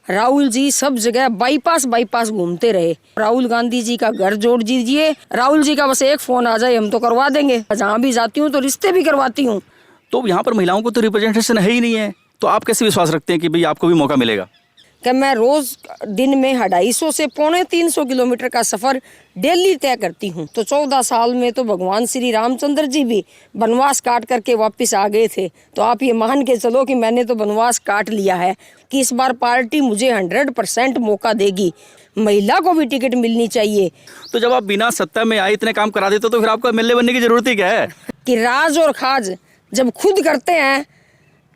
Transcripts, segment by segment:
राहुल जी सब जगह bypass bypass घूमते रहे। राहुल गांधी जी का घर जोड़ दीजिए, राहुल जी का बस एक फोन आ जाए हम तो करवा देंगे। जहाँ भी जाती हूँ तो रिश्ते भी करवाती हूँ। तो यहाँ पर महिलाओं को तो रिप्रेजेंटेशन है ही नहीं है, तो आप कैसे विश्वास रखते हैं कि भाई आपको भी मौका मिलेगा? कि मैं रोज दिन में 250 से 350 किलोमीटर का सफर डेली तय करती हूँ। तो 14 साल में तो भगवान श्री रामचंद्र जी भी वनवास काट करके वापस आ गए थे। तो आप ये मान के चलो कि मैंने तो वनवास काट लिया है कि इस बार पार्टी मुझे 100% मौका देगी। महिला को भी टिकट मिलनी चाहिए। तो जब आप बिना सत्ता में आए इतने काम करा देते तो फिर आपको एमएलए बनने की जरूरत ही क्या है? कि राज और खाज जब खुद करते हैं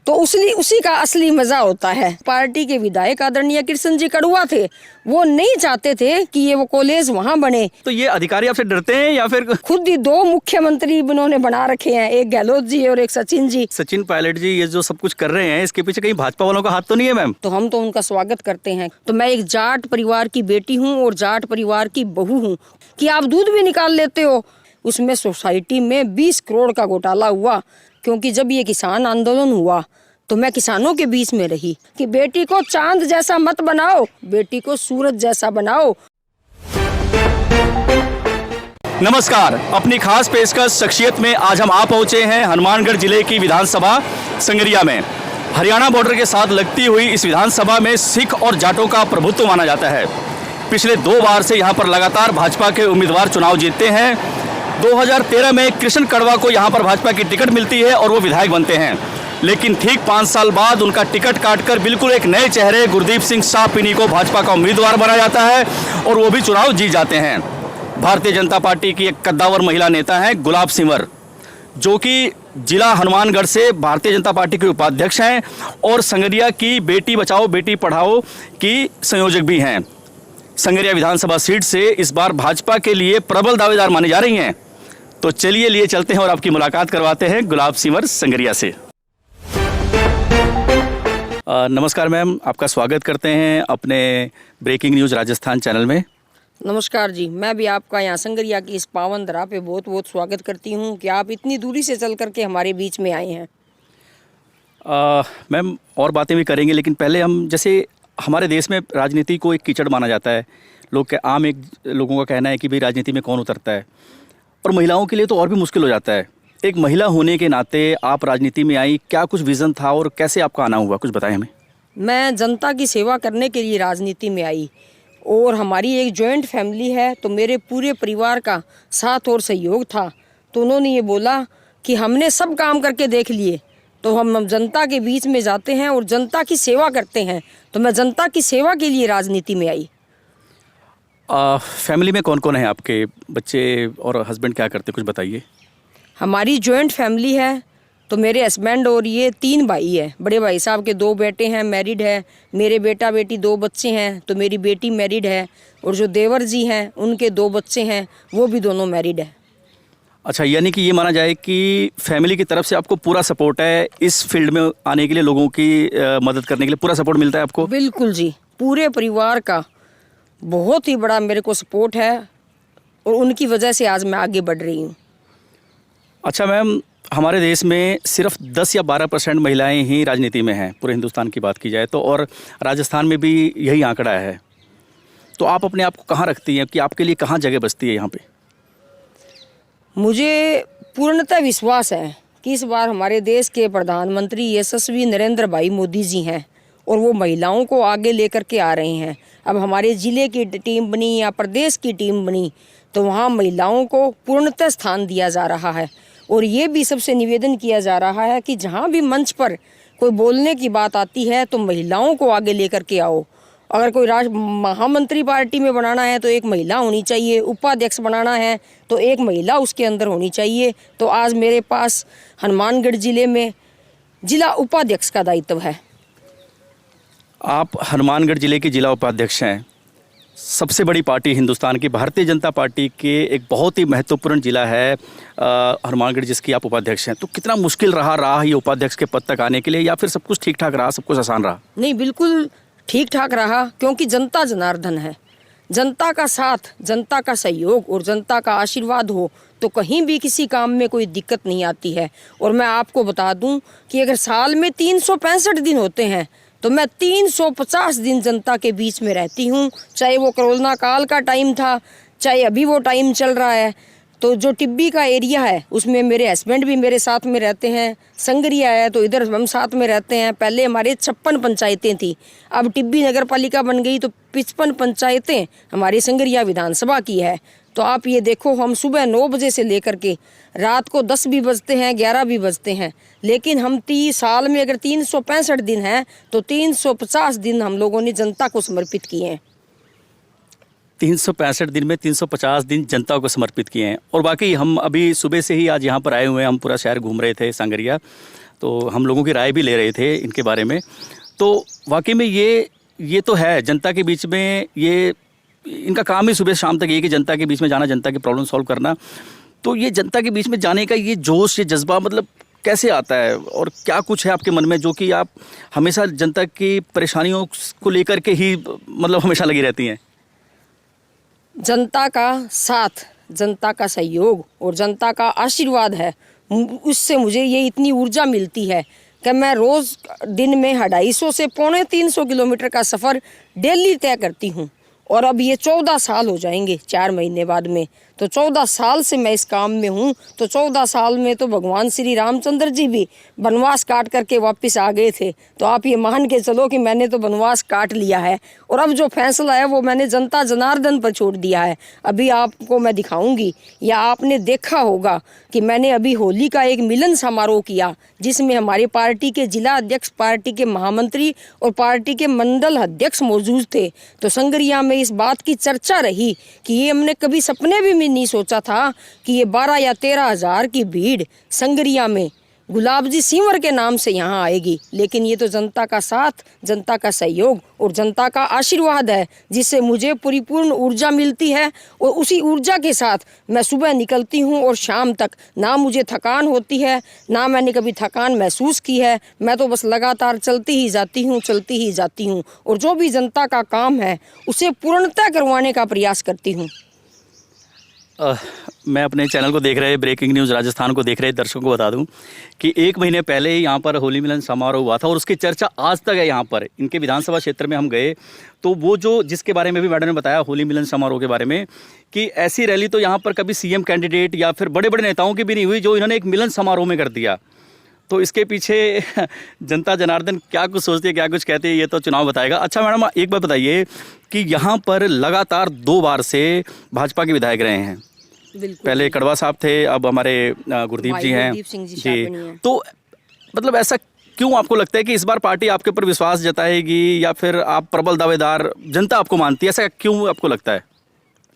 तो उसी का असली मजा होता है। पार्टी के विधायक आदरणीय कृष्ण जी कड़ुआ थे, वो नहीं चाहते थे कि ये वो कॉलेज वहाँ बने। तो ये अधिकारी आपसे डरते हैं या फिर? खुद ही 2 मुख्यमंत्री उन्होंने बना रखे हैं, एक गहलोत जी और एक सचिन जी। सचिन पायलट जी ये जो सब कुछ कर रहे हैं इसके पीछे कहीं भाजपा वालों का हाथ तो नहीं है मैम? तो हम तो उनका स्वागत करते हैं। तो मैं एक जाट परिवार की बेटी हूँ और जाट परिवार की बहू हूँ। कि आप दूध भी निकाल लेते हो। उसमें सोसाइटी में 20 करोड़ का घोटाला हुआ, क्योंकि जब ये किसान आंदोलन हुआ तो मैं किसानों के बीच में रही कि बेटी को चांद जैसा मत बनाओ, बेटी को सूरज जैसा बनाओ। नमस्कार, अपनी खास पेशकश शख्सियत में आज हम आ पहुंचे हैं हनुमानगढ़ जिले की विधानसभा संगरिया में। हरियाणा बॉर्डर के साथ लगती हुई इस विधानसभा में सिख और जाटों का प्रभुत्व माना जाता है। पिछले 2 बार से यहां पर लगातार भाजपा के उम्मीदवार चुनाव जीतते हैं। 2013 में कृष्ण कड़वा को यहां पर भाजपा की टिकट मिलती है और वो विधायक बनते हैं, लेकिन ठीक 5 साल बाद उनका टिकट काटकर बिल्कुल एक नए चेहरे गुरदीप सिंह साहपिनी को भाजपा का उम्मीदवार बनाया जाता है और वो भी चुनाव जीत जाते हैं। भारतीय जनता पार्टी की एक कद्दावर महिला नेता हैं गुलाब सिंवर, जो कि जिला हनुमानगढ़ से भारतीय जनता पार्टी के उपाध्यक्ष हैं और संगरिया की बेटी बचाओ बेटी पढ़ाओ की संयोजक भी हैं। संगरिया विधानसभा सीट से इस बार भाजपा के लिए प्रबल दावेदार मानी जा रही हैं। तो चलिए लिए चलते हैं और आपकी मुलाकात करवाते हैं गुलाब सिंवर संगरिया से। नमस्कार मैम, आपका स्वागत करते हैं अपने ब्रेकिंग न्यूज़ राजस्थान चैनल में। नमस्कार जी, मैं भी आपका यहाँ संगरिया की इस पावन धरा पे बहुत बहुत स्वागत करती हूँ कि आप इतनी दूरी से चल करके हमारे बीच में आए हैं। मैम और बातें भी करेंगे, लेकिन पहले हम जैसे हमारे देश में राजनीति को एक कीचड़ माना जाता है। लोगों का कहना है कि भाई राजनीति में कौन उतरता है, और महिलाओं के लिए तो और भी मुश्किल हो जाता है। एक महिला होने के नाते आप राजनीति में आई, क्या कुछ विज़न था और कैसे आपका आना हुआ, कुछ बताएं हमें। मैं जनता की सेवा करने के लिए राजनीति में आई और हमारी एक जॉइंट फैमिली है, तो मेरे पूरे परिवार का साथ और सहयोग था। तो उन्होंने ये बोला कि हमने सब काम करके देख लिए, तो हम जनता के बीच में जाते हैं और जनता की सेवा करते हैं। तो मैं जनता की सेवा के लिए राजनीति में आई। फैमिली में कौन कौन है आपके? बच्चे और हस्बैंड क्या करते, कुछ बताइए। हमारी जॉइंट फैमिली है, तो मेरे हस्बैंड और ये 3 भाई है। बड़े भाई साहब के 2 बेटे हैं, मैरिड है। मेरे बेटा बेटी 2 बच्चे हैं, तो मेरी बेटी मैरिड है। और जो देवर जी हैं उनके 2 बच्चे हैं, वो भी दोनों मैरिड है। अच्छा, यानी कि ये माना जाए कि फैमिली की तरफ से आपको पूरा सपोर्ट है इस फील्ड में आने के लिए, लोगों की मदद करने के लिए पूरा सपोर्ट मिलता है आपको? बिल्कुल जी, पूरे परिवार का बहुत ही बड़ा मेरे को सपोर्ट है और उनकी वजह से आज मैं आगे बढ़ रही हूँ। अच्छा मैम, हमारे देश में सिर्फ 10 या 12% महिलाएं ही राजनीति में हैं, पूरे हिंदुस्तान की बात की जाए तो, और राजस्थान में भी यही आंकड़ा है। तो आप अपने आप को कहाँ रखती हैं कि आपके लिए कहाँ जगह बचती है यहाँ पे? मुझे पूर्णतः विश्वास है कि इस बार हमारे देश के प्रधानमंत्री यशस्वी नरेंद्र भाई मोदी जी हैं और वो महिलाओं को आगे लेकर के आ रहे हैं। अब हमारे ज़िले की टीम बनी या प्रदेश की टीम बनी, तो वहाँ महिलाओं को पूर्णतः स्थान दिया जा रहा है। और ये भी सबसे निवेदन किया जा रहा है कि जहाँ भी मंच पर कोई बोलने की बात आती है तो महिलाओं को आगे लेकर के आओ। अगर कोई महामंत्री पार्टी में बनाना है तो एक महिला होनी चाहिए, उपाध्यक्ष बनाना है तो एक महिला उसके अंदर होनी चाहिए। तो आज मेरे पास हनुमानगढ़ जिले में जिला उपाध्यक्ष का दायित्व है। आप हनुमानगढ़ जिले के जिला उपाध्यक्ष हैं। सबसे बड़ी पार्टी हिंदुस्तान की भारतीय जनता पार्टी के एक बहुत ही महत्वपूर्ण जिला है हनुमानगढ़, जिसकी आप उपाध्यक्ष हैं। तो कितना मुश्किल रहा ये उपाध्यक्ष के पद तक आने के लिए, या फिर सब कुछ ठीक ठाक रहा, सब कुछ आसान रहा? नहीं, बिल्कुल ठीक ठाक रहा, क्योंकि जनता जनार्दन है। जनता का साथ, जनता का सहयोग और जनता का आशीर्वाद हो तो कहीं भी किसी काम में कोई दिक्कत नहीं आती है। और मैं आपको बता दूं कि अगर साल में 365 दिन होते हैं तो मैं 350 दिन जनता के बीच में रहती हूँ, चाहे वो कोरोना काल का टाइम था, चाहे अभी वो टाइम चल रहा है। तो जो टिब्बी का एरिया है उसमें मेरे हस्बैंड भी मेरे साथ में रहते हैं, संगरिया है तो इधर हम साथ में रहते हैं। पहले हमारे 56 पंचायतें थी, अब टिब्बी नगर पालिका बन गई तो 55 पंचायतें हमारी संगरिया विधानसभा की है। तो आप ये देखो, हम सुबह 9 बजे से लेकर के रात को 10 भी बजते हैं, 11 भी बजते हैं, लेकिन हम 30 साल में अगर 365 दिन हैं तो 350 दिन हम लोगों ने जनता को समर्पित किए हैं। 365 दिन में 350 दिन जनता को समर्पित किए हैं। और वाकई हम अभी सुबह से ही आज यहाँ पर आए हुए हैं, हम पूरा शहर घूम रहे थे संगरिया, तो हम लोगों की राय भी ले रहे थे इनके बारे में। तो वाकई में ये तो है जनता के बीच में, ये इनका काम ही सुबह शाम तक ये कि जनता के बीच में जाना, जनता की प्रॉब्लम सॉल्व करना। तो ये जनता के बीच में जाने का ये जोश, ये जज्बा मतलब कैसे आता है और क्या कुछ है आपके मन में जो कि आप हमेशा जनता की परेशानियों को लेकर के ही मतलब हमेशा लगी रहती हैं? जनता का साथ, जनता का सहयोग और जनता का आशीर्वाद है, उससे मुझे ये इतनी ऊर्जा मिलती है कि मैं रोज़ दिन में 250 से 350 किलोमीटर का सफ़र डेली तय करती हूँ। और अब ये 14 साल हो जाएंगे 4 महीने बाद में, तो 14 साल से मैं इस काम में हूँ। तो 14 साल में तो भगवान श्री रामचंद्र जी भी वनवास काट करके वापस आ गए थे, तो आप ये मान के चलो कि मैंने तो वनवास काट लिया है। और अब जो फैसला है वो मैंने जनता जनार्दन पर छोड़ दिया है। अभी आपको मैं दिखाऊंगी, या आपने देखा होगा कि मैंने अभी होली का एक मिलन समारोह किया, जिसमें हमारी पार्टी के जिला अध्यक्ष, पार्टी के महामंत्री और पार्टी के मंडल अध्यक्ष मौजूद थे। तो संगरिया में इस बात की चर्चा रही कि ये हमने कभी सपने भी नहीं सोचा था कि ये 12 या 13 हज़ार की भीड़ संगरिया में गुलाबजी सिंवर के नाम से यहाँ आएगी। लेकिन ये तो जनता का साथ, जनता का सहयोग और जनता का आशीर्वाद है, जिससे मुझे परिपूर्ण ऊर्जा मिलती है। और उसी ऊर्जा के साथ मैं सुबह निकलती हूँ और शाम तक ना मुझे थकान होती है, ना मैंने कभी थकान महसूस की है। मैं तो बस लगातार चलती ही जाती हूँ, चलती ही जाती हूँ, और जो भी जनता का काम है उसे पूर्णतः करवाने का प्रयास करती हूँ। मैं अपने चैनल को देख रहे ब्रेकिंग न्यूज़ राजस्थान को देख रहे दर्शकों को बता दूं कि 1 महीने पहले ही यहाँ पर होली मिलन समारोह हुआ था और उसकी चर्चा आज तक है। यहाँ पर इनके विधानसभा क्षेत्र में हम गए तो वो जो जिसके बारे में भी मैडम ने बताया, होली मिलन समारोह के बारे में, कि ऐसी रैली तो यहाँ पर कभी सीएम कैंडिडेट या फिर बड़े बड़े नेताओं की भी नहीं हुई जो इन्होंने एक मिलन समारोह में कर दिया। तो इसके पीछे जनता जनार्दन क्या कुछ सोचती है, क्या कुछ कहती है, ये तो चुनाव बताएगा। अच्छा मैडम, एक बात बताइए कि यहाँ पर लगातार 2 बार से भाजपा के विधायक रहे हैं। पहले कड़वा साहब थे, अब हमारे गुरदीप जी हैं जी। तो मतलब ऐसा क्यों आपको लगता है कि इस बार पार्टी आपके ऊपर विश्वास जताएगी या फिर आप प्रबल दावेदार, जनता आपको मानती है, ऐसा क्यों आपको लगता है?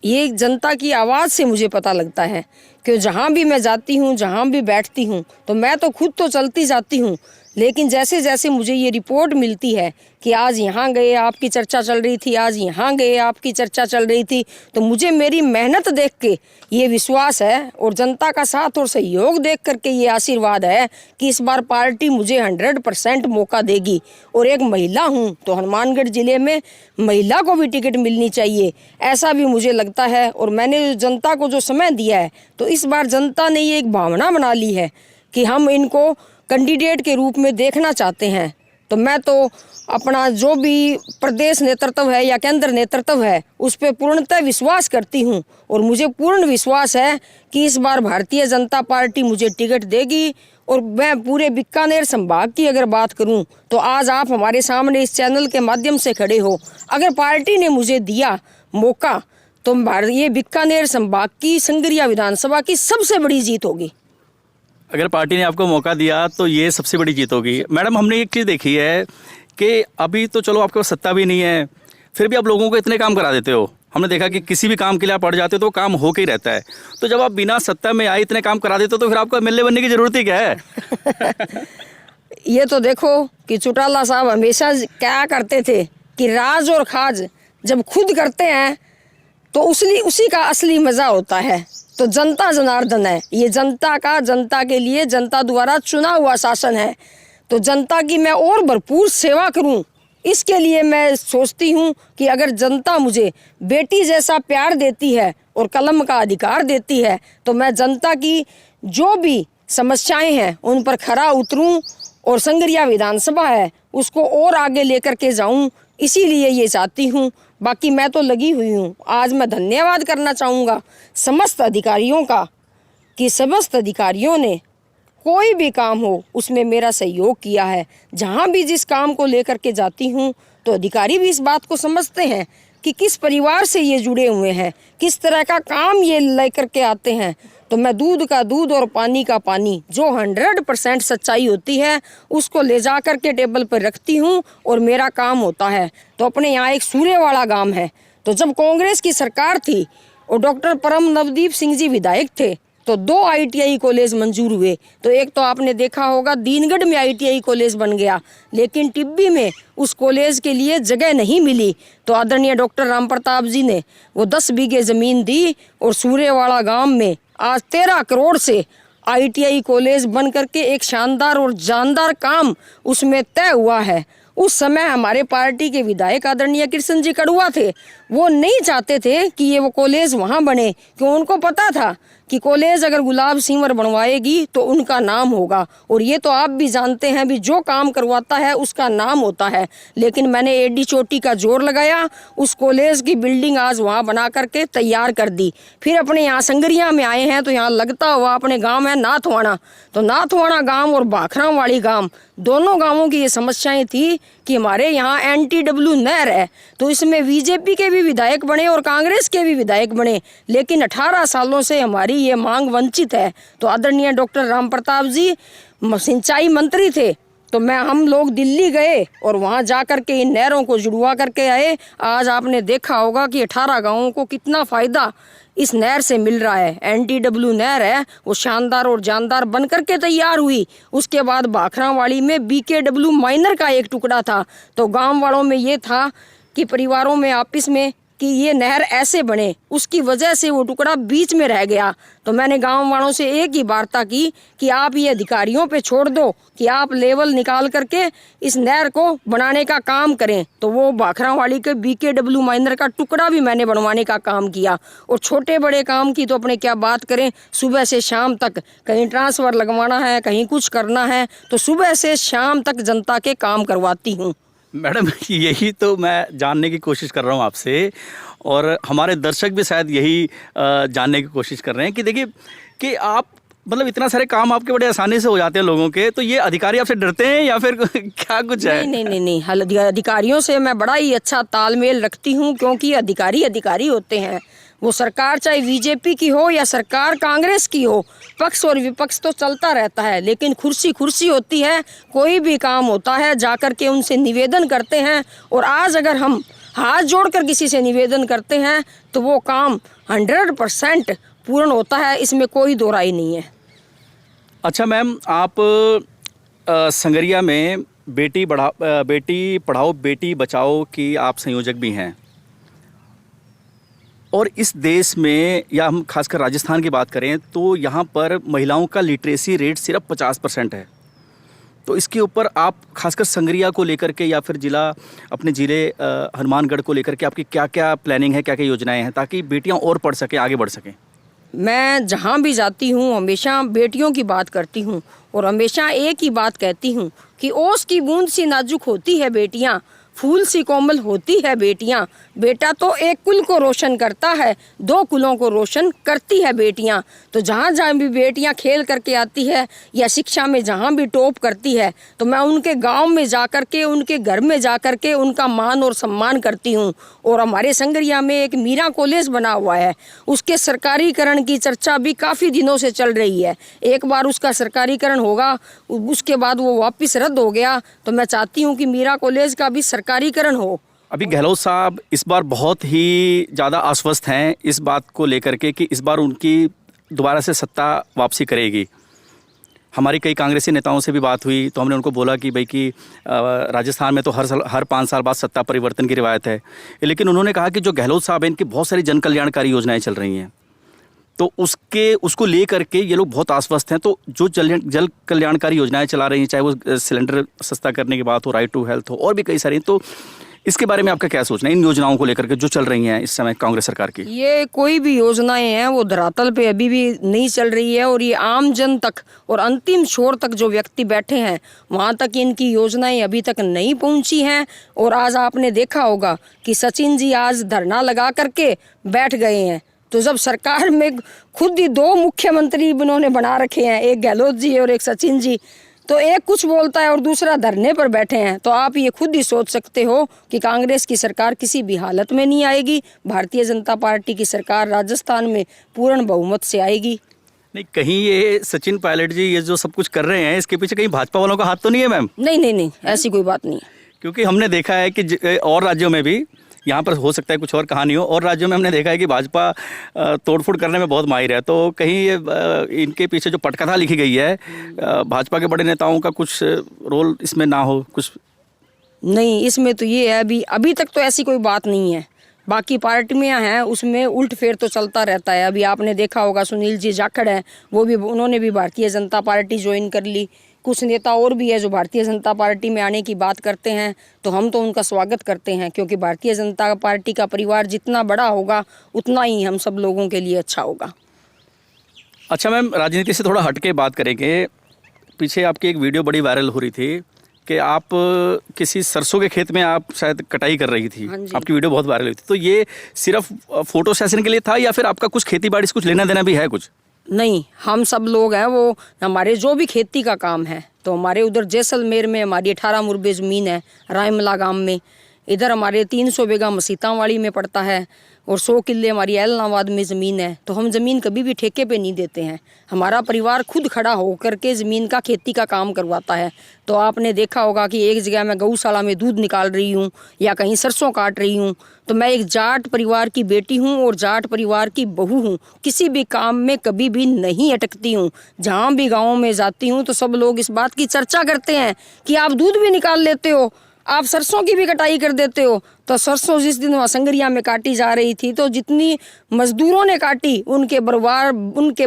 ये जनता की आवाज़ से मुझे पता लगता है कि जहाँ भी मैं जाती हूँ, जहाँ भी बैठती हूँ, तो मैं तो खुद तो चलती जाती हूँ, लेकिन जैसे जैसे मुझे ये रिपोर्ट मिलती है कि आज यहाँ गए आपकी चर्चा चल रही थी, आज यहाँ गए आपकी चर्चा चल रही थी, तो मुझे मेरी मेहनत देख के ये विश्वास है और जनता का साथ और सहयोग देख करके ये आशीर्वाद है कि इस बार पार्टी मुझे 100% मौका देगी। और एक महिला हूँ तो हनुमानगढ़ ज़िले में महिला को भी टिकट मिलनी चाहिए, ऐसा भी मुझे लगता है। और मैंने जनता को जो समय दिया है, तो इस बार जनता ने ये एक भावना बना ली है कि हम इनको कैंडिडेट के रूप में देखना चाहते हैं। तो मैं तो अपना जो भी प्रदेश नेतृत्व है या केंद्र नेतृत्व है उस पर पूर्णतः विश्वास करती हूँ और मुझे पूर्ण विश्वास है कि इस बार भारतीय जनता पार्टी मुझे टिकट देगी। और मैं पूरे बीकानेर संभाग की अगर बात करूं तो आज आप हमारे सामने इस चैनल के माध्यम से खड़े हो, अगर पार्टी ने मुझे दिया मौका तो ये बीकानेर संभाग की संगरिया विधानसभा की सबसे बड़ी जीत होगी। अगर पार्टी ने आपको मौका दिया तो ये सबसे बड़ी जीत होगी। मैडम, हमने एक चीज़ देखी है कि अभी तो चलो आपके पास सत्ता भी नहीं है, फिर भी आप लोगों को इतने काम करा देते हो। हमने देखा कि किसी भी काम के लिए आप पड़ जाते हो तो काम होके ही रहता है। तो जब आप बिना सत्ता में आए इतने काम करा देते हो तो फिर आपको एमएलए बनने की ज़रूरत ही क्या है? ये तो देखो कि चौटाला साहब हमेशा क्या करते थे कि राज और खाज जब खुद करते हैं तो उसी का असली मज़ा होता है। तो जनता जनार्दन है, ये जनता का, जनता के लिए, जनता द्वारा चुना हुआ शासन है। तो जनता की मैं और भरपूर सेवा करूं, इसके लिए मैं सोचती हूं कि अगर जनता मुझे बेटी जैसा प्यार देती है और कलम का अधिकार देती है तो मैं जनता की जो भी समस्याएं हैं उन पर खरा उतरूं और संगरिया विधानसभा है उसको और आगे लेकर के जाऊं, इसीलिए ये चाहती हूं। बाकी मैं तो लगी हुई हूं। आज मैं धन्यवाद करना चाहूँगा समस्त अधिकारियों का कि समस्त अधिकारियों ने कोई भी काम हो उसमें मेरा सहयोग किया है। जहाँ भी जिस काम को लेकर के जाती हूँ तो अधिकारी भी इस बात को समझते हैं कि किस परिवार से ये जुड़े हुए हैं, किस तरह का काम ये लेकर के आते हैं। तो मैं दूध का दूध और पानी का पानी, जो 100% सच्चाई होती है, उसको ले जा कर के टेबल पर रखती हूँ और मेरा काम होता है। तो अपने यहाँ एक सूर्यवाड़ा गांव है, तो जब कांग्रेस की सरकार थी और डॉक्टर परम नवदीप सिंह जी विधायक थे तो 2 ITI कॉलेज मंजूर हुए। तो एक तो आपने देखा होगा दीनगढ़ में ITI कॉलेज बन गया, लेकिन टिब्बी में उस कॉलेज के लिए जगह नहीं मिली। तो आदरणीय डॉक्टर राम प्रताप जी ने वो 10 बीघे ज़मीन दी और सूर्यवाड़ा गांव में आज 13 करोड़ से ITI कॉलेज बन करके एक शानदार और जानदार काम उसमें तय हुआ है। उस समय हमारे पार्टी के विधायक आदरणीय कृष्ण जी कड़ुआ थे, वो नहीं चाहते थे कि ये वो कॉलेज वहाँ बने, क्यों उनको पता था कि कॉलेज अगर गुलाब सिंवर बनवाएगी तो उनका नाम होगा। और ये तो आप भी जानते हैं भी जो काम करवाता है उसका नाम होता है। लेकिन मैंने एडी चोटी का जोर लगाया, उस कॉलेज की बिल्डिंग आज वहाँ बना करके तैयार कर दी। फिर अपने यहाँ संगरिया में आए हैं तो यहाँ लगता हुआ अपने गांव है नाथवाड़ा, तो नाथवाड़ा गांव और भाखरावाड़ी गांव, दोनों गांवों की ये समस्याएं थी कि हमारे यहाँ NTW नहर है, तो इसमें बीजेपी के भी विधायक बने और कांग्रेस के भी विधायक बने, लेकिन 18 सालों से हमारी ये मांग वंचित है। तो आदरणीय डॉक्टर राम प्रताप जी सिंचाई मंत्री थे, तो हम लोग दिल्ली गए और वहाँ जा कर के इन नहरों को जुड़वा करके आए। आज आपने देखा होगा कि 18 गाँवों को कितना फ़ायदा इस नहर से मिल रहा है। NTW नहर है वो शानदार और जानदार बन करके तैयार हुई। उसके बाद भाखरावाड़ी में BKW माइनर का एक टुकड़ा था, तो गांव वालों में ये था कि परिवारों में आपस में कि ये नहर ऐसे बने, उसकी वजह से वो टुकड़ा बीच में रह गया। तो मैंने गांव वालों से एक ही वार्ता की कि आप ये अधिकारियों पे छोड़ दो कि आप लेवल निकाल करके इस नहर को बनाने का काम करें। तो वो भाखरावाड़ी के BKW माइनर का टुकड़ा भी मैंने बनवाने का काम किया। और छोटे बड़े काम की तो अपने क्या बात करें, सुबह से शाम तक कहीं ट्रांसफ़र लगवाना है, कहीं कुछ करना है, तो सुबह से शाम तक जनता के काम करवाती हूँ। मैडम यही तो मैं जानने की कोशिश कर रहा हूँ आपसे, और हमारे दर्शक भी शायद यही जानने की कोशिश कर रहे हैं कि देखिए कि आप मतलब इतना सारे काम आपके बड़े आसानी से हो जाते हैं लोगों के, तो ये अधिकारी आपसे डरते हैं या फिर क्या कुछ है? नहीं, अधिकारियों से मैं बड़ा ही अच्छा तालमेल रखती हूँ, क्योंकि अधिकारी अधिकारी होते हैं। वो सरकार चाहे बीजेपी की हो या सरकार कांग्रेस की हो, पक्ष और विपक्ष तो चलता रहता है, लेकिन कुर्सी होती है। कोई भी काम होता है जाकर के उनसे निवेदन करते हैं, और आज अगर हम हाथ जोड़कर किसी से निवेदन करते हैं तो वो काम 100% पूर्ण होता है, इसमें कोई दो राय नहीं है। अच्छा मैम, आप संगरिया में बेटी पढ़ाओ बेटी बचाओ की आप संयोजक भी हैं, और इस देश में या हम खासकर राजस्थान की बात करें तो यहाँ पर महिलाओं का लिटरेसी रेट सिर्फ 50% है। तो इसके ऊपर आप खासकर संगरिया को लेकर के या फिर अपने ज़िले हनुमानगढ़ को लेकर के आपकी क्या क्या प्लानिंग है, क्या क्या योजनाएं हैं ताकि बेटियाँ और पढ़ सकें, आगे बढ़ सकें? मैं जहाँ भी जाती हूँ हमेशा बेटियों की बात करती हूँ, और हमेशा एक ही बात कहती हूँ कि ओस की बूंद सी नाजुक होती है बेटियाँ, फूल सी कोमल होती है बेटियाँ। बेटा तो एक कुल को रोशन करता है, 2 कुलों को रोशन करती है बेटियाँ। तो जहाँ जहाँ भी बेटियाँ खेल करके आती है या शिक्षा में जहाँ भी टॉप करती है, तो मैं उनके गांव में जा कर के, उनके घर में जा कर के उनका मान और सम्मान करती हूँ। और हमारे संगरिया में एक मीरा कॉलेज बना हुआ है, उसके सरकारीकरण की चर्चा भी काफ़ी दिनों से चल रही है। एक बार उसका सरकारीकरण होगा, उसके बाद वो वापस रद्द हो गया, तो मैं चाहती हूँ कि मीरा कॉलेज का भी सरकारीकरण हो। अभी गहलोत साहब इस बार बहुत ही ज़्यादा आश्वस्त हैं इस बात को लेकर के कि इस बार उनकी दोबारा से सत्ता वापसी करेगी। हमारी कई कांग्रेसी नेताओं से भी बात हुई तो हमने उनको बोला कि भाई कि राजस्थान में तो हर 5 साल बाद सत्ता परिवर्तन की रिवायत है, लेकिन उन्होंने कहा कि जो गहलोत साहब हैं इनकी बहुत सारी जन कल्याणकारी योजनाएं चल रही हैं, तो उसको लेकर के ये लोग बहुत आश्वस्त हैं। तो जो जल कल्याणकारी योजनाएं चला रही हैं, चाहे वो सिलेंडर सस्ता करने की बात हो, राइट टू हेल्थ हो, और भी कई सारी, तो इसके बारे में आपका क्या सोचना है इन योजनाओं को लेकर के जो चल रही हैं इस समय कांग्रेस सरकार की? ये कोई भी योजनाएं हैं वो धरातल पे अभी भी नहीं चल रही है, और ये आम जन तक और अंतिम छोर तक जो व्यक्ति बैठे हैं वहाँ तक इनकी योजनाएं अभी तक नहीं पहुँची हैं। और आज आपने देखा होगा कि सचिन जी आज धरना लगा करके बैठ गए हैं। तो जब सरकार में खुद ही दो मुख्यमंत्री उन्होंने बना रखे हैं, एक गहलोत जी और एक सचिन जी, तो एक कुछ बोलता है और दूसरा धरने पर बैठे हैं, तो आप ये खुद ही सोच सकते हो कि कांग्रेस की सरकार किसी भी हालत में नहीं आएगी। भारतीय जनता पार्टी की सरकार राजस्थान में पूर्ण बहुमत से आएगी। नहीं, कहीं ये सचिन पायलट जी ये जो सब कुछ कर रहे हैं इसके पीछे कहीं भाजपा वालों का हाथ तो नहीं है मैम? नहीं नहीं नहीं, ऐसी कोई बात नहीं। क्योंकि हमने देखा है कि और राज्यों में भी, यहाँ पर हो सकता है कुछ और कहानी हो, और राज्यों में हमने देखा है कि भाजपा तोड़फोड़ करने में बहुत माहिर है। तो कहीं ये इनके पीछे जो पटकथा लिखी गई है भाजपा के बड़े नेताओं का कुछ रोल इसमें ना हो कुछ? नहीं, इसमें तो ये है अभी तक तो ऐसी कोई बात नहीं है। बाकी पार्टियां हैं उसमें उल्ट फेर तो चलता रहता है। अभी आपने देखा होगा सुनील जी जाखड़ हैं, उन्होंने भी भारतीय जनता पार्टी ज्वाइन कर ली। कुछ नेता और भी है जो भारतीय जनता पार्टी में आने की बात करते हैं, तो हम तो उनका स्वागत करते हैं, क्योंकि भारतीय जनता पार्टी का परिवार जितना बड़ा होगा उतना ही हम सब लोगों के लिए अच्छा होगा। अच्छा मैम, राजनीति से थोड़ा हट के बात करेंगे। पीछे आपकी एक वीडियो बड़ी वायरल हो रही थी कि आप किसी सरसों के खेत में आप शायद कटाई कर रही थी। आपकी वीडियो बहुत वायरल हुई थी। तो ये सिर्फ फोटो सेशन के लिए था या फिर आपका कुछ खेती बाड़ी से कुछ लेना देना भी है कुछ? नहीं, हम सब लोग हैं वो हमारे जो भी खेती का काम है, तो हमारे उधर जैसलमेर में हमारी 18 मुरबे ज़मीन है रायमला गांव में। इधर हमारे 300 बीघा मसीतावाड़ी में पड़ता है और 100 किले हमारी एलनाबाद में ज़मीन है। तो हम ज़मीन कभी भी ठेके पे नहीं देते हैं। हमारा परिवार खुद खड़ा होकर के ज़मीन का खेती का काम करवाता है। तो आपने देखा होगा कि एक जगह मैं गौशाला में दूध निकाल रही हूँ या कहीं सरसों काट रही हूँ, तो मैं एक जाट परिवार की बेटी हूँ और जाट परिवार की बहू हूँ। किसी भी काम में कभी भी नहीं अटकती हूँ। जहाँ भी गाँव में जाती हूँ तो सब लोग इस बात की चर्चा करते हैं कि आप दूध भी निकाल लेते हो, आप सरसों की भी कटाई कर देते हो। तो सरसों जिस दिन वहाँ संगरिया में काटी जा रही थी, तो जितनी मजदूरों ने काटी उनके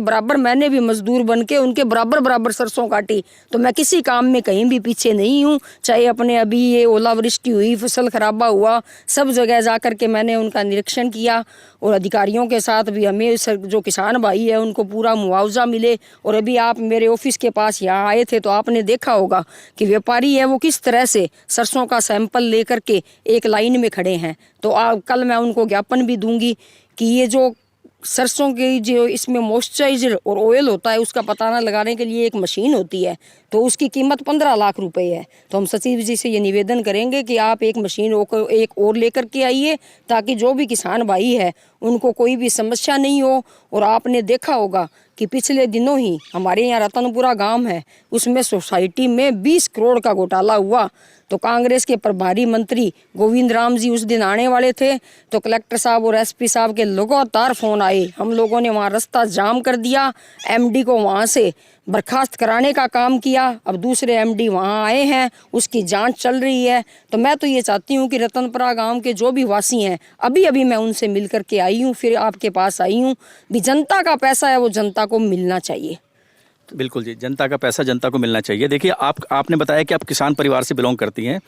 बराबर मैंने भी मजदूर बन के उनके बराबर सरसों काटी। तो मैं किसी काम में कहीं भी पीछे नहीं हूँ। चाहे अपने अभी ये ओलावृष्टि हुई, फसल खराबा हुआ, सब जगह जा कर के मैंने उनका निरीक्षण किया और अधिकारियों के साथ भी हमें जो किसान भाई है उनको पूरा मुआवजा मिले। और अभी आप मेरे ऑफिस के पास यहाँ आए थे तो आपने देखा होगा कि व्यापारी है वो किस तरह से सरसों का सैंपल लेकर के एक लाइन में खड़े हैं। तो कल मैं उनको ज्ञापन भी दूंगी कि ये जो सरसों की जो इसमें मॉइस्चराइजर और ऑयल होता है उसका पता लगाने के लिए एक मशीन होती है, तो उसकी कीमत 15 लाख रुपए है। तो हम सचिव जी से ये निवेदन करेंगे कि आप एक मशीन एक और लेकर के आइए, ताकि जो भी किसान भाई है उनको कोई भी समस्या नहीं हो। और आपने देखा होगा कि पिछले दिनों ही हमारे यहाँ रतनपुरा गांव है, उसमें सोसाइटी में 20 करोड़ का घोटाला हुआ। तो कांग्रेस के प्रभारी मंत्री गोविंद राम जी उस दिन आने वाले थे, तो कलेक्टर साहब और एसपी साहब के लगातार फ़ोन आए। हम लोगों ने वहाँ रास्ता जाम कर दिया, एमडी को वहाँ से बर्खास्त कराने का काम किया। अब दूसरे एमडी वहाँ आए हैं, उसकी जांच चल रही है। तो मैं तो ये चाहती हूँ कि रतनपुरा गांव के जो भी वासी हैं, अभी मैं उनसे मिल कर के आई हूँ, फिर आपके पास आई हूँ। भी जनता का पैसा है वो जनता को मिलना चाहिए। बिल्कुल जी, जनता का पैसा जनता को मिलना चाहिए। देखिए आपने बताया कि आप किसान परिवार से बिलोंग करती हैं।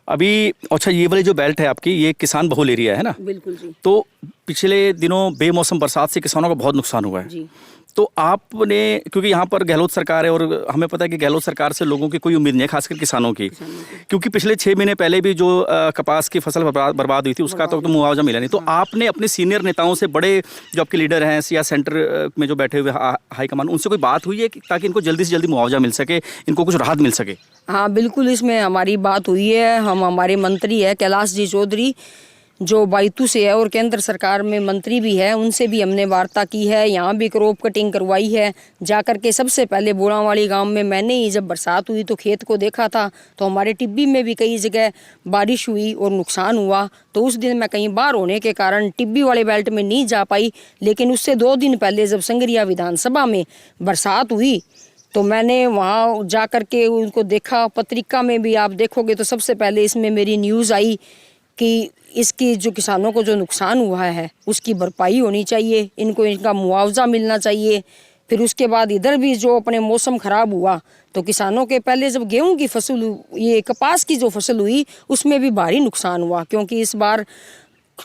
अभी अच्छा, ये वाली जो बेल्ट है आपकी, ये किसान बहुल एरिया है ना? बिल्कुल जी। तो पिछले दिनों बेमौसम बरसात से किसानों का बहुत नुकसान हुआ है जी। तो आपने, क्योंकि यहाँ पर गहलोत सरकार है और हमें पता है कि गहलोत सरकार से लोगों की कोई उम्मीद नहीं है, खासकर किसानों की, क्योंकि पिछले 6 महीने पहले भी जो कपास की फसल बर्बाद हुई थी उसका तो मुआवजा मिला नहीं। तो आपने अपने सीनियर नेताओं से, बड़े जो आपके लीडर हैं या सेंटर में जो बैठे हुए हाईकमान, उनसे कोई बात हुई है ताकि इनको जल्दी से जल्दी मुआवजा मिल सके, इनको कुछ राहत मिल सके? हाँ बिल्कुल, इसमें हमारी बात हुई है। हमारे मंत्री है कैलाश जी चौधरी जो बायतू से है और केंद्र सरकार में मंत्री भी है, उनसे भी हमने वार्ता की है। यहाँ भी क्रॉप कटिंग करवाई है जाकर के। सबसे पहले बोड़ावाड़ी गांव में मैंने ही जब बरसात हुई तो खेत को देखा था, तो हमारे टिब्बी में भी कई जगह बारिश हुई और नुकसान हुआ। तो उस दिन मैं कहीं बाहर होने के कारण टिब्बी वाले बेल्ट में नहीं जा पाई, लेकिन उससे 2 दिन पहले जब संगरिया विधानसभा में बरसात हुई तो मैंने वहाँ जा कर के उनको देखा। पत्रिका में भी आप देखोगे तो सबसे पहले इसमें मेरी न्यूज़ आई कि इसकी जो किसानों को जो नुकसान हुआ है उसकी भरपाई होनी चाहिए, इनको इनका मुआवजा मिलना चाहिए। फिर उसके बाद इधर भी जो अपने मौसम खराब हुआ तो किसानों के पहले जब गेहूं की फसल ये कपास की जो फसल हुई उसमें भी भारी नुकसान हुआ, क्योंकि इस बार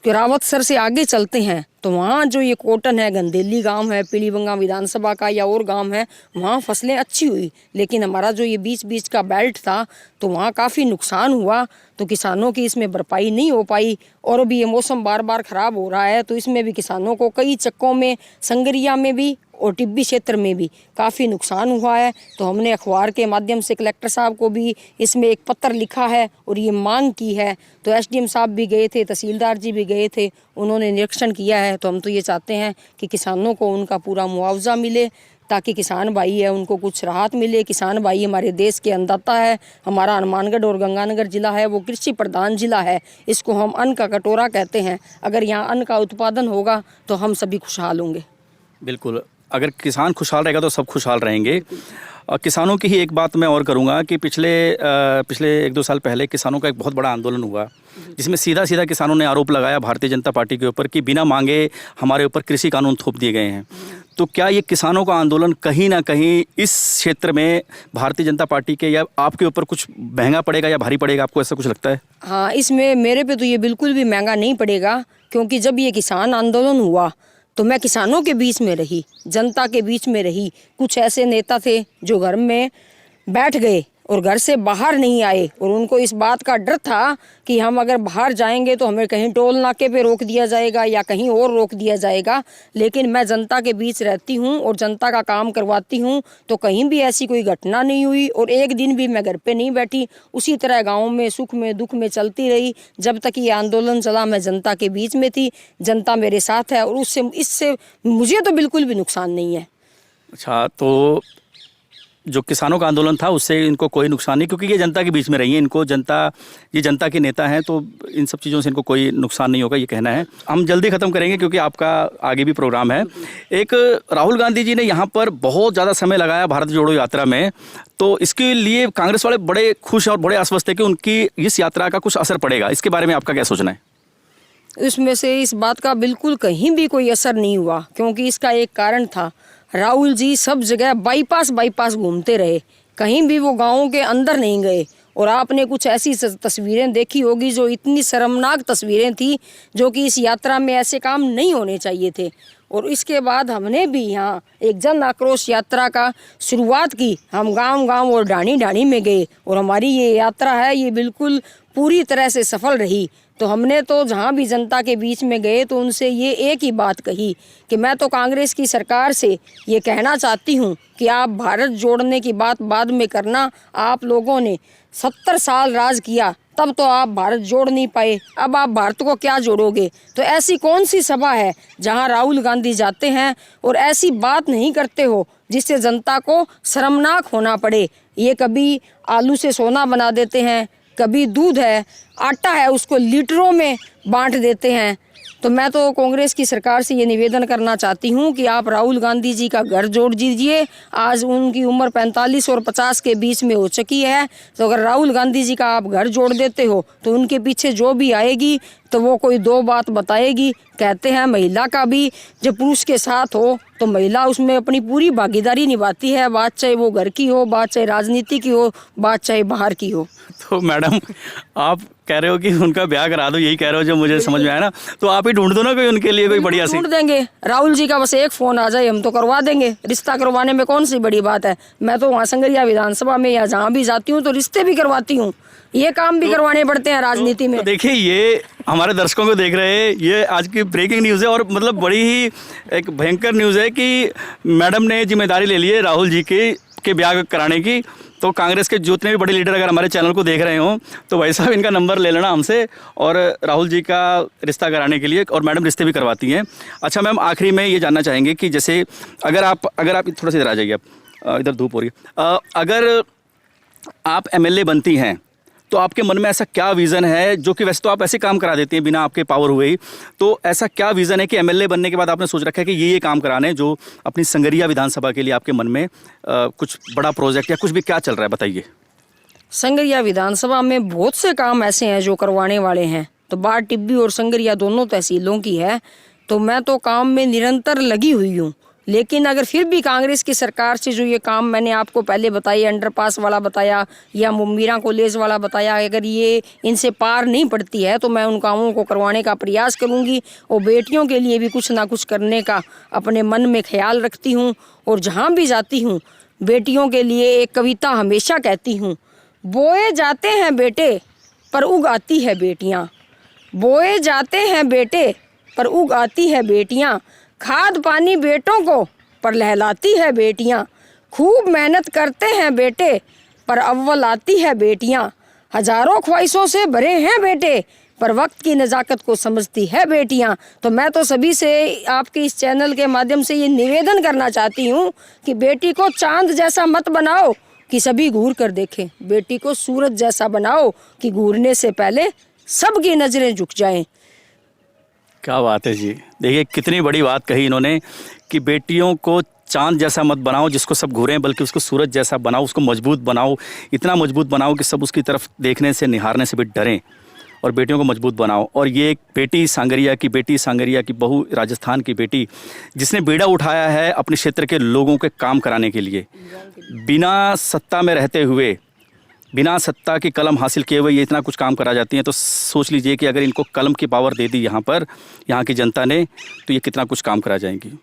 रावतसर से आगे चलते हैं तो वहाँ जो ये कोटन है, गंदेली गांव है, पीलीबंगा विधानसभा का या और गांव है, वहाँ फसलें अच्छी हुई, लेकिन हमारा जो ये बीच बीच का बेल्ट था तो वहाँ काफ़ी नुकसान हुआ। तो किसानों की इसमें भरपाई नहीं हो पाई और अभी ये मौसम बार बार ख़राब हो रहा है तो इसमें भी किसानों को कई चक्कों में, संगरिया में भी और टिब्बी क्षेत्र में भी काफ़ी नुकसान हुआ है। तो हमने अखबार के माध्यम से कलेक्टर साहब को भी इसमें एक पत्र लिखा है और ये मांग की है। तो एसडीएम साहब भी गए थे, तहसीलदार जी भी गए थे, उन्होंने निरीक्षण किया है। तो हम तो ये चाहते हैं कि किसानों को उनका पूरा मुआवजा मिले ताकि किसान भाई है उनको कुछ राहत मिले। किसान भाई हमारे देश के अन्नदाता है। हमारा हनुमानगढ़ और गंगानगर जिला है वो कृषि प्रधान जिला है, इसको हम अन्न का कटोरा कहते हैं। अगर यहाँ अन्न का उत्पादन होगा तो हम सभी खुशहाल होंगे। बिल्कुल, अगर किसान खुशहाल रहेगा तो सब खुशहाल रहेंगे। किसानों की ही एक बात मैं और करूंगा कि पिछले 1-2 साल पहले किसानों का एक बहुत बड़ा आंदोलन हुआ जिसमें सीधा सीधा किसानों ने आरोप लगाया भारतीय जनता पार्टी के ऊपर कि बिना मांगे हमारे ऊपर कृषि कानून थोप दिए गए हैं। तो क्या ये किसानों का आंदोलन कहीं ना कहीं इस क्षेत्र में भारतीय जनता पार्टी के या आपके ऊपर कुछ महंगा पड़ेगा या भारी पड़ेगा, आपको ऐसा कुछ लगता है? हाँ, इसमें मेरे पे तो ये बिल्कुल भी महंगा नहीं पड़ेगा, क्योंकि जब ये किसान आंदोलन हुआ तो मैं किसानों के बीच में रही, जनता के बीच में रही। कुछ ऐसे नेता थे जो घर में बैठ गए और घर से बाहर नहीं आए और उनको इस बात का डर था कि हम अगर बाहर जाएंगे तो हमें कहीं टोल नाके पे रोक दिया जाएगा या कहीं और रोक दिया जाएगा। लेकिन मैं जनता के बीच रहती हूँ और जनता का काम करवाती हूँ तो कहीं भी ऐसी कोई घटना नहीं हुई और एक दिन भी मैं घर पे नहीं बैठी। उसी तरह गाँव में सुख में दुख में चलती रही। जब तक ये आंदोलन चला मैं जनता के बीच में थी, जनता मेरे साथ है और इससे मुझे तो बिल्कुल भी नुकसान नहीं है। अच्छा, तो जो किसानों का आंदोलन था उससे इनको कोई नुकसान नहीं, क्योंकि ये जनता के बीच में रही है, ये जनता के नेता हैं, तो इन सब चीज़ों से इनको कोई नुकसान नहीं होगा, ये कहना है। हम जल्दी ख़त्म करेंगे क्योंकि आपका आगे भी प्रोग्राम है। एक राहुल गांधी जी ने यहाँ पर बहुत ज़्यादा समय लगाया भारत जोड़ो यात्रा में, तो इसके लिए कांग्रेस वाले बड़े खुश और बड़े आश्वस्त थे कि उनकी इस यात्रा का कुछ असर पड़ेगा। इसके बारे में आपका क्या सोचना है? इसमें से इस बात का बिल्कुल कहीं भी कोई असर नहीं हुआ, क्योंकि इसका एक कारण था। राहुल जी सब जगह बाईपास घूमते रहे, कहीं भी वो गाँव के अंदर नहीं गए। और आपने कुछ ऐसी तस्वीरें देखी होगी जो इतनी शर्मनाक तस्वीरें थी, जो कि इस यात्रा में ऐसे काम नहीं होने चाहिए थे। और इसके बाद हमने भी यहाँ एक जन आक्रोश यात्रा का शुरुआत की। हम गांव और ढाणी में गए और हमारी ये यात्रा है ये बिल्कुल पूरी तरह से सफल रही। तो हमने तो जहाँ भी जनता के बीच में गए तो उनसे ये एक ही बात कही कि मैं तो कांग्रेस की सरकार से ये कहना चाहती हूँ कि आप भारत जोड़ने की बात बाद में करना। आप लोगों ने 70 साल राज किया, तब तो आप भारत जोड़ नहीं पाए, अब आप भारत को क्या जोड़ोगे? तो ऐसी कौन सी सभा है जहां राहुल गांधी जाते हैं और ऐसी बात नहीं करते हो जिससे जनता को शर्मनाक होना पड़े? ये कभी आलू से सोना बना देते हैं, कभी दूध है, आटा है, उसको लीटरों में बांट देते हैं। तो मैं तो कांग्रेस की सरकार से ये निवेदन करना चाहती हूँ कि आप राहुल गांधी जी का घर जोड़ दीजिए। आज उनकी उम्र 45 और 50 के बीच में हो चुकी है, तो अगर राहुल गांधी जी का आप घर जोड़ देते हो तो उनके पीछे जो भी आएगी तो वो कोई दो बात बताएगी। कहते हैं महिला का भी जब पुरुष के साथ हो तो महिला उसमें अपनी पूरी भागीदारी निभाती है, बात चाहे वो घर की हो, बात चाहे राजनीति की हो, बात चाहे बाहर की हो। तो मैडम, आप कह रहे हो कि उनका ब्याह करा दो, यही कह रहे हो जो मुझे समझ में आया ना, तो आप ही ढूंढ दो ना कोई उनके लिए कोई बढ़िया सी। ढूंढ देंगे, राहुल जी का बस एक फ़ोन आ जाए हम तो करवा देंगे। रिश्ता करवाने में कौन सी बड़ी बात है? मैं तो वहाँ संगरिया विधानसभा में या जहाँ भी जाती हूँ तो रिश्ते भी करवाती हूँ, ये काम भी करवाने पड़ते हैं राजनीति में। तो देखिए, ये हमारे दर्शकों को देख रहे हैं, ये आज की ब्रेकिंग न्यूज़ है और मतलब बड़ी ही एक भयंकर न्यूज़ है कि मैडम ने जिम्मेदारी ले ली है राहुल जी के ब्याह कराने की। तो कांग्रेस के जितने भी बड़े लीडर अगर हमारे चैनल को देख रहे हो तो भाई साहब इनका नंबर ले लेना हमसे और राहुल जी का रिश्ता कराने के लिए, और मैडम रिश्ते भी करवाती हैं। अच्छा मैम, आखिरी में ये जानना चाहेंगे कि जैसे अगर आप थोड़ा सा इधर आ जाइए, आप इधर धूप हो रही है, अगर आप एमएलए बनती हैं तो आपके मन में ऐसा क्या विज़न है, जो कि वैसे तो आप ऐसे काम करा देती हैं बिना आपके पावर हुए ही, तो ऐसा क्या विज़न है कि एमएलए बनने के बाद आपने सोच रखा है कि ये काम कराने हैं जो अपनी संगरिया विधानसभा के लिए आपके मन में कुछ बड़ा प्रोजेक्ट या कुछ भी क्या चल रहा है, बताइए। संगरिया विधानसभा में बहुत से काम ऐसे हैं जो करवाने वाले हैं। तो बाढ़ टिब्बी और संगरिया दोनों तहसीलों की है, तो मैं तो काम में निरंतर लगी हुई हूँ। लेकिन अगर फिर भी कांग्रेस की सरकार से जो ये काम मैंने आपको पहले बताया, अंडरपास वाला बताया या मीरा कॉलेज वाला बताया, अगर ये इनसे पार नहीं पड़ती है तो मैं उन कामों को करवाने का प्रयास करूंगी और बेटियों के लिए भी कुछ ना कुछ करने का अपने मन में ख्याल रखती हूँ। और जहाँ भी जाती हूँ बेटियों के लिए एक कविता हमेशा कहती हूँ, बोए जाते हैं बेटे पर उग आती है बेटियाँ, बोए जाते हैं बेटे पर उग आती है बेटियाँ, खाद पानी बेटों को पर लहलाती है बेटियाँ, खूब मेहनत करते हैं बेटे पर अव्वल आती है बेटियाँ, हजारों ख्वाहिशों से भरे हैं बेटे पर वक्त की नज़ाकत को समझती है बेटियाँ। तो मैं तो सभी से आपके इस चैनल के माध्यम से ये निवेदन करना चाहती हूँ कि बेटी को चांद जैसा मत बनाओ कि सभी घूर कर देखें, बेटी को सूरज जैसा बनाओ कि घूरने से पहले सबकी नज़रें झुक जाएं। क्या बात है जी, देखिए कितनी बड़ी बात कही इन्होंने कि बेटियों को चांद जैसा मत बनाओ जिसको सब घूरें, बल्कि उसको सूरज जैसा बनाओ, उसको मजबूत बनाओ, इतना मजबूत बनाओ कि सब उसकी तरफ देखने से निहारने से भी डरें, और बेटियों को मजबूत बनाओ। और ये एक बेटी सांगरिया की बहू, राजस्थान की बेटी, जिसने बीड़ा उठाया है अपने क्षेत्र के लोगों के काम कराने के लिए, बिना सत्ता में रहते हुए, बिना सत्ता की कलम हासिल किए हुए ये इतना कुछ काम करा जाती हैं। तो सोच लीजिए कि अगर इनको कलम की पावर दे दी यहाँ पर, यहाँ की जनता ने, तो ये कितना कुछ काम करा जाएंगी।